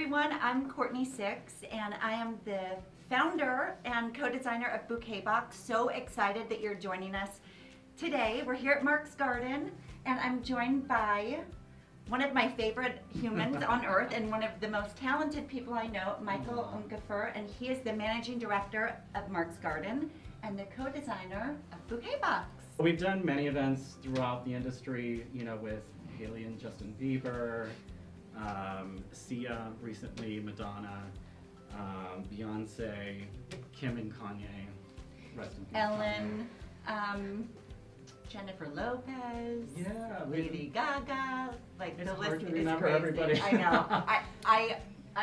everyone, I'm Courtney Sixx, and I am the founder and co-designer of Bouquet Box. So excited that you're joining us today. We're here at Mark's Garden, and I'm joined by one of my favorite humans on earth and one of the most talented people I know, Michael Unkefer, and he is the managing director of Mark's Garden and the co-designer of Bouquet Box. We've done many events throughout the industry, you know, with Haley and Justin Bieber, Sia recently, Madonna, Beyonce, Kim and Kanye, rest in peace, Ellen, Jennifer Lopez, yeah, Lady Gaga, like it's the hard list to is remember crazy. everybody. I know.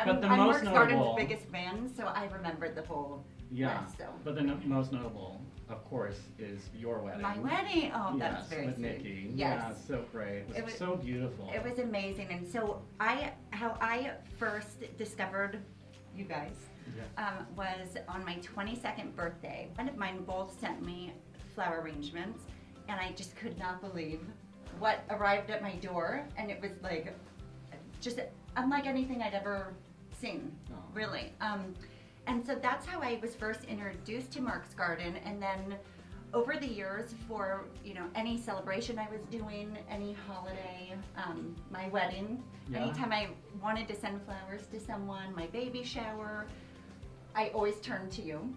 But the I'm most Mark's Garden's notable- biggest fan, so I remembered the whole Yeah, list. So. but the most notable, of course, is your wedding. My wedding, oh, that's yes, very with sweet. Nikki. Yes. Yeah, so great. It was so beautiful. It was amazing, and so how I first discovered you guys was on my 22nd birthday. One of mine both sent me flower arrangements, and I just could not believe what arrived at my door, and it was like just unlike anything I'd ever seen, really. And so that's how I was first introduced to Mark's Garden, and then over the years, for any celebration I was doing, any holiday, my wedding, anytime I wanted to send flowers to someone, my baby shower, I always turned to you.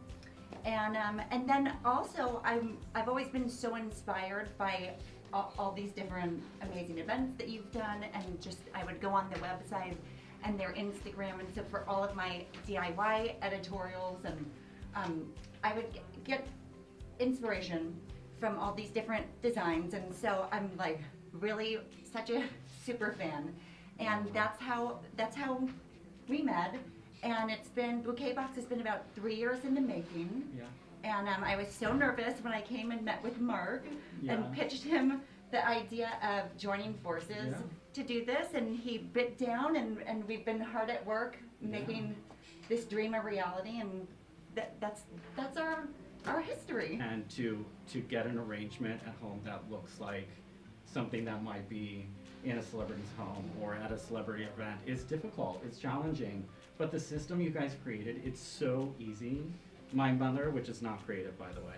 And then also I've always been so inspired by all these different amazing events that you've done, and just I would go on the website and their Instagram, and so for all of my DIY editorials, and I would get inspiration from all these different designs, and so I'm like really such a super fan, and that's how we met. And it's been, Bouquet Box has been about 3 years in the making. Yeah. And I was so nervous when I came and met with Mark and pitched him the idea of joining forces to do this, and he bit down, and we've been hard at work making this dream a reality, and that's our history. And to get an arrangement at home that looks like something that might be in a celebrity's home or at a celebrity event is difficult, it's challenging. But the system you guys created, it's so easy. My mother, which is not creative, by the way,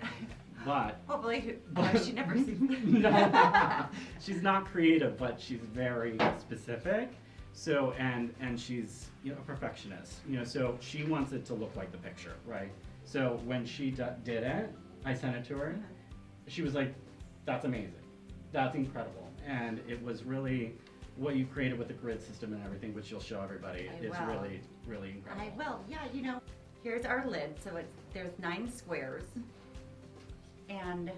but Hopefully, she never sees me. no, she's not creative, but she's very specific. So and she's a perfectionist. So she wants it to look like the picture, right? So when she did it, I sent it to her. She was like, "That's amazing, that's incredible," and it was really what you created with the grid system and everything, which you'll show everybody. It's really, really incredible. I will. Yeah, here's our lid. So there's 9 squares, and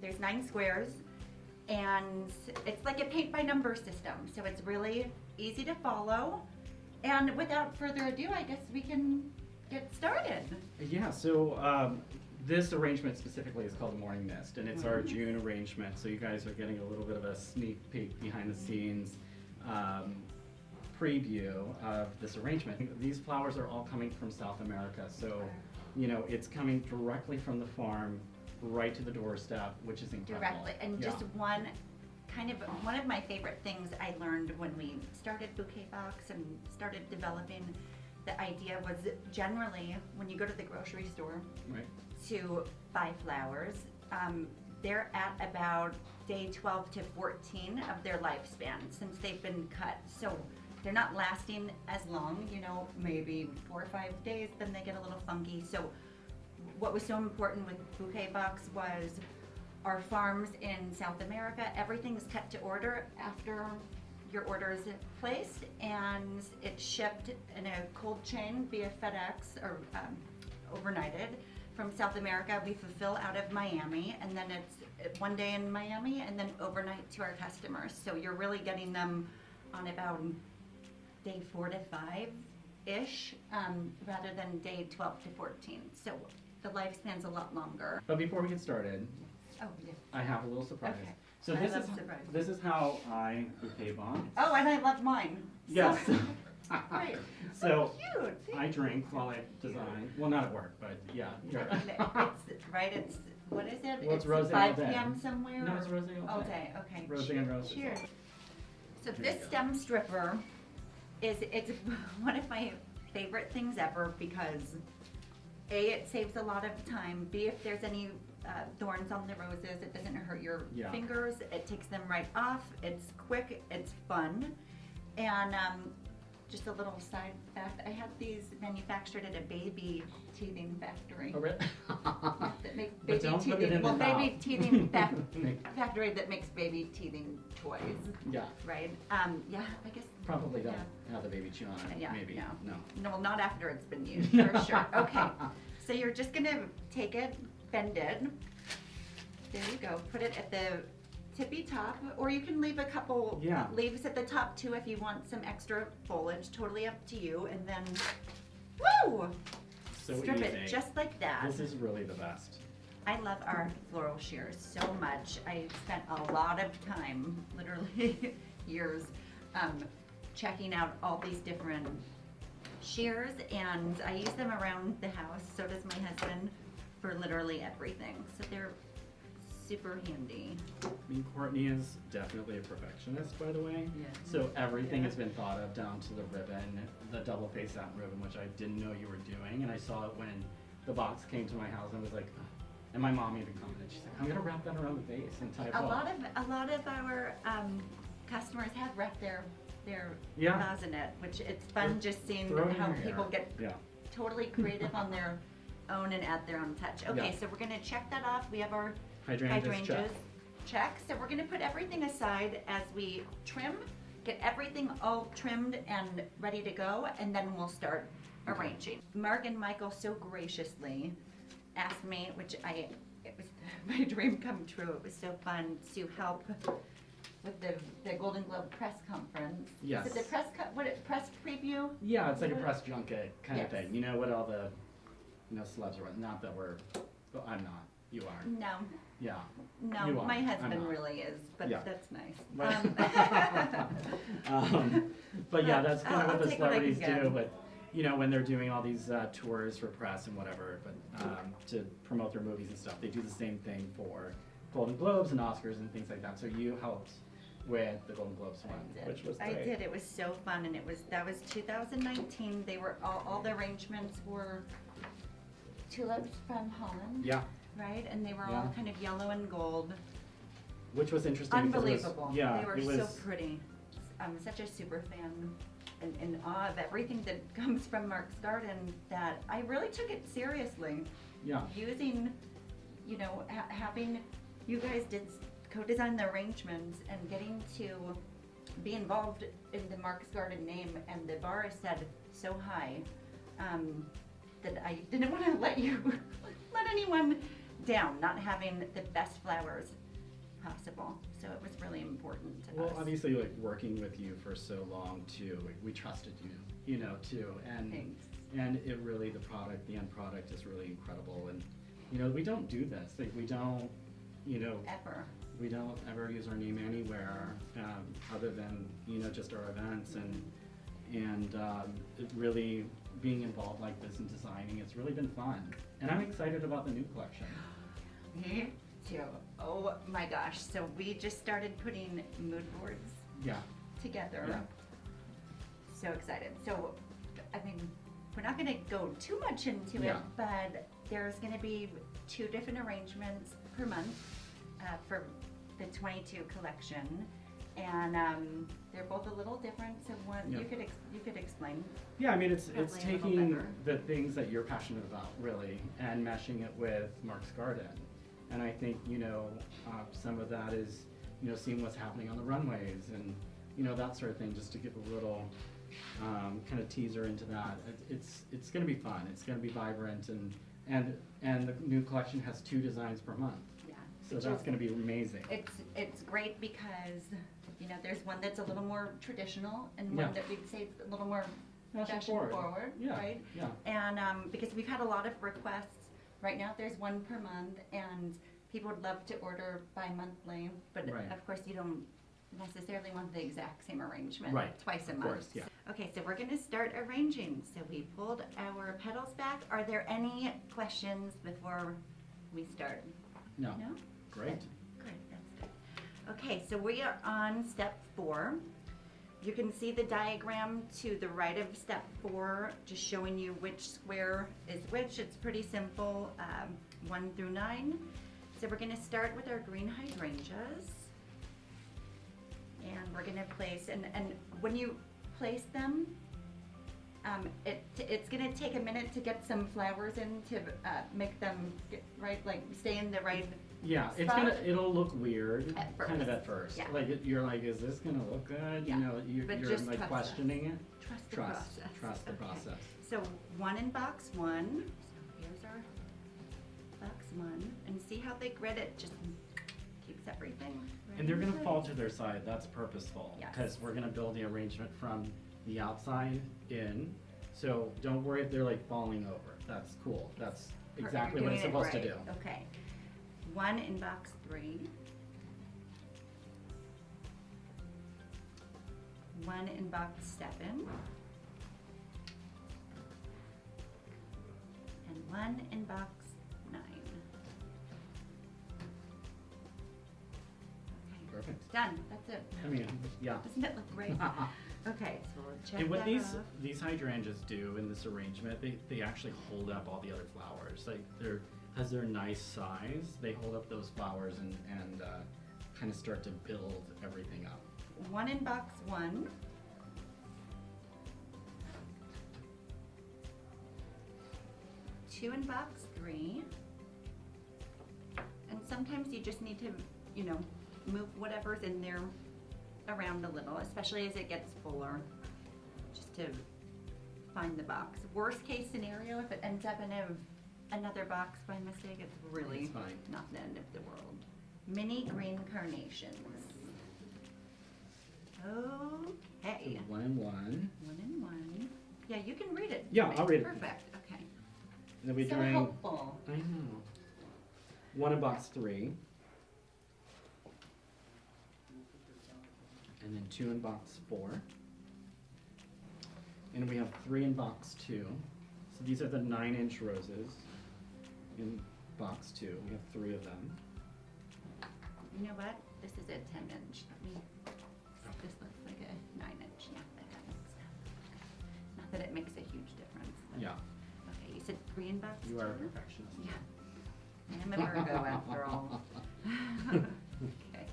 there's 9 squares, and it's like a paint by number system. So it's really easy to follow. And without further ado, I guess we can get started. Yeah. So this arrangement specifically is called Morning Mist, and it's our June arrangement. So you guys are getting a little bit of a sneak peek behind the scenes preview of this arrangement. These flowers are all coming from South America, so it's coming directly from the farm right to the doorstep, which is incredible. Directly, and just one of my favorite things I learned when we started Bouquet Box and started developing the idea was generally when you go to the grocery store to buy flowers, they're at about day 12 to 14 of their lifespan since they've been cut. So they're not lasting as long, maybe 4 or 5 days, then they get a little funky. So what was so important with Bouquet Box was our farms in South America, everything is cut to order after your order is placed, and it's shipped in a cold chain via FedEx or overnighted from South America. We fulfill out of Miami, and then it's 1 day in Miami and then overnight to our customers. So you're really getting them on about day 4 to 5-ish, rather than day 12 to 14. So the lifespan's a lot longer. But before we get started, I have a little surprise. Okay. So this is how I bouquet box. Oh, and I love mine. Yes. Great. So cute. I drink while I design. Well, not at work, but yeah. It's what is it? Well, it's rosé 5 all day. p.m. somewhere? No, it's rosé all day. Okay. Rosé and roses. Cheers. So There you this go. stem stripper is it's one of my favorite things ever because A, it saves a lot of time. B, if there's any thorns on the roses, it doesn't hurt your fingers. It takes them right off. It's quick. It's fun. And just a little side fact, I had these manufactured at a baby teething factory. Oh, really? That make But baby don't put it teething. in Well, the baby mouth. teething factory that makes baby teething toys. Yeah. Right? Yeah, I guess. Probably don't Yeah. have the baby chew on it. Yeah, Maybe. no. No. No, not after it's been used, for sure. Okay, so you're just gonna take it, bend it. There you go. Put it at the tippy top, or you can leave a couple leaves at the top too if you want some extra foliage. Totally up to you. And then, woo! So Strip easy. it just like that. This is really the best. I love our floral shears so much. I spent a lot of time, literally years, checking out all these different shears, and I use them around the house. So does my husband for literally everything. So they're super handy. I mean, Courtney is definitely a perfectionist, by the way. Yeah. So everything has been thought of down to the ribbon, the double face satin ribbon, which I didn't know you were doing, and I saw it when the box came to my house, and I was like, ugh. And my mom even commented, she's like, I'm gonna wrap that around the base and tie it A up. lot of our customers have wrapped their vows in it, which it's fun just seeing Throw it in how your people hair. get totally creative on their own and add their own touch. Okay, Yeah. so we're gonna check that off. We have our Hydrangeas, check. So we're gonna put everything aside as we trim, get everything all trimmed and ready to go, and then we'll start arranging. Mark and Michael so graciously asked me, it was my dream come true. It was so fun to help with the Golden Globe press conference. Yes. Is it the press preview? Yeah, it's like a press junket kind of Yes. thing. You know what all the, celebs are. Not that we're, well, I'm not. You are. No. Yeah. No, You are. my I'm husband not. really is, but Yeah. that's nice. Right. But yeah, that's kind of I'll what the take what I can celebrities get. do. But when they're doing all these tours for press and whatever, but to promote their movies and stuff, they do the same thing for Golden Globes and Oscars and things like that. So you helped with the Golden Globes one, which was great. I did. It was so fun, and that was 2019. They were all the arrangements were tulips from Holland. Yeah. Right, and they were all kind of yellow and gold. Which was interesting. Because Unbelievable. Yeah, they were it was so pretty. I'm such a super fan and in awe of everything that comes from Mark's Garden that I really took it seriously. Yeah. Using, having you guys co-design the arrangements and getting to be involved in the Mark's Garden name, and the bar is set so high that I didn't want to let anyone down, not having the best flowers possible. So it was really important to us. Well, obviously, like working with you for so long too, we trusted you, too, and Thanks. and it really the end product is really incredible, and we don't do this, like we don't, Ever. we don't ever use our name anywhere other than just our events, and it really being involved like this in designing, it's really been fun, and I'm excited about the new collection. Me too. Oh my gosh. So we just started putting mood boards together. Yeah. So excited. So, I mean, we're not going to go too much into it, Yeah. but there's going to be 2 different arrangements per month for the 22 collection. And they're both a little different. So Yeah. you could explain. Yeah, I mean, it's Probably a little taking better. the things that you're passionate about, really, and meshing it with Mark's Garden. And I think, some of that is, seeing what's happening on the runways and, that sort of thing, just to give a little kind of teaser into that. It's going to be fun. It's going to be vibrant, and the new collection has 2 designs per month. Yeah. So Which that's is- going to be amazing. It's great because, there's one that's a little more traditional and Yeah. one that we'd say is a little more Fashion fashion forward, Yeah, right? yeah. And because we've had a lot of requests, right now there's 1 per month, and people would love to order bi-monthly, but Right. of course you don't necessarily want the exact same arrangement Right, twice a of month. course, yeah. Okay, so we're gonna start arranging. So we pulled our petals back. Are there any questions before we start? No. No? Great. Good, that's good. Okay, so we are on step 4. You can see the diagram to the right of step 4, just showing you which square is which. It's pretty simple, 1 through 9. So we're gonna start with our green hydrangeas. And we're gonna place, and when you place them, it's gonna take a minute to get some flowers in to make them get right, like stay in the right Yeah, spot. it'll look weird, At kind of first, at first. yeah. Like, you're like, is this gonna look good? Yeah, You know, but you're just like trust questioning it. Trust the Trust, process. trust the Okay. process. So 1 in box 1. So here's our box 1, and see how they grid it just keeps everything. Right And they're in gonna place. fall to their side, that's purposeful. Yes. Because we're gonna build the arrangement from the outside in. So don't worry if they're like falling over, that's cool, that's exactly what it's Doing it supposed to do. right. Okay. 1 in box 3. 1 in box 7. And 1 in box 9. Okay. Perfect. Done, that's it. I mean, yeah. Doesn't it look great? Okay, so we'll check And what that these off. these hydrangeas do in this arrangement, they actually hold up all the other flowers. Like as their nice size, they hold up those flowers and kind of start to build everything up. 1 in box 1. 2 in box 3. And sometimes you just need to, you know, move whatever's in there around a little, especially as it gets fuller, just to find the box. Worst case scenario, if it ends up in another box by mistake, it's really It's fine. not the end of the world. Mini green carnations. Okay. So 1 and 1. 1 and 1. Yeah, you can read it. Yeah, I'll read it. Perfect, okay. And then we So drain. helpful. I know. 1 in box 3. And then 2 in box 4. And we have 3 in box 2. So these are the 9-inch roses in box 2. We have 3 of them. You know what? This is a 10-inch. This looks like a 9-inch. Not that it makes a huge difference. But- Yeah, Okay, you said 3 in box 2? you are a perfectionist. Yeah. I'm a Virgo after all. Okay.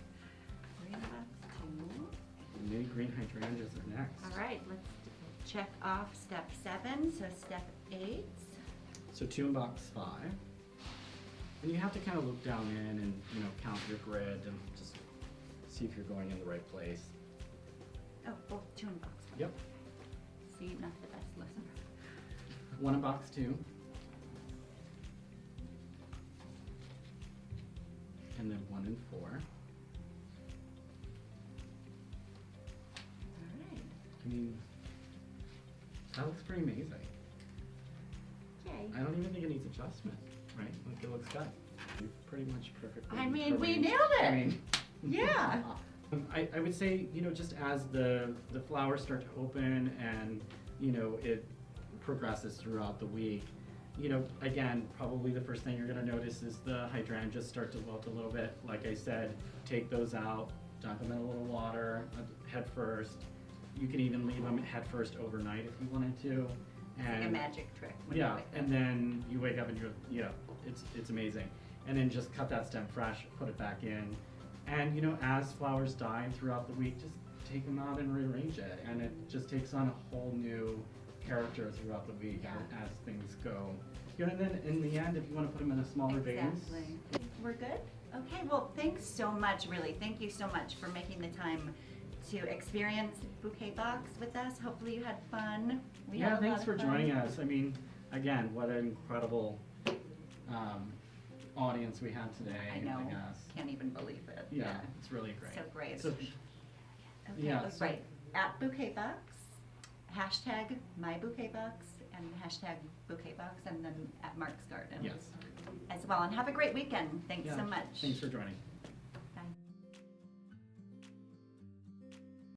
3 in box 2. Mini green hydrangeas are next. All right, let's check off step 7. So step 8. So 2 in box 5. And you have to kind of look down in and, you know, count your grid and just see if you're going in the right place. Oh, both 2 in box 5. Yep. See, not the best listener. 1 in box 2. And then 1 in 4. All right. I mean, that looks pretty amazing. Yay. I don't even think it needs adjustment, right? Like, it looks good. You pretty much perfectly. I mean, we arranged. nailed it. I mean, Yeah. I would say, you know, just as the flowers start to open and, you know, it progresses throughout the week, you know, again, probably the first thing you're gonna notice is the hydrangeas start to wilt a little bit. Like I said, take those out, dunk them in a little water, head first. You can even leave them head first overnight if you wanted to. It's like a magic trick. when you Yeah, wake up. and then you wake up and it's amazing. And then just cut that stem fresh, put it back in. And you know, as flowers die throughout the week, just take them out and rearrange it. And it just takes on a whole new character throughout the week Yeah. as things go. You know, and then in the end, if you want to put them in a smaller vase. Exactly. We're good? Okay, well, thanks so much, really. Thank you so much for making the time to experience Bouquet Box with us. Hopefully you had fun. We had a lot Thanks of for fun. joining us. I mean, again, what an incredible audience we had today, I know. guess. Can't even believe it. Yeah, it's really great. So great. So, Okay, yeah, that's so- right. At Bouquet Box, hashtag my Bouquet Box, and hashtag Bouquet Box, and then at Mark's Garden yes. as well. And have a great weekend. Thanks Yeah, so much. Thanks for joining.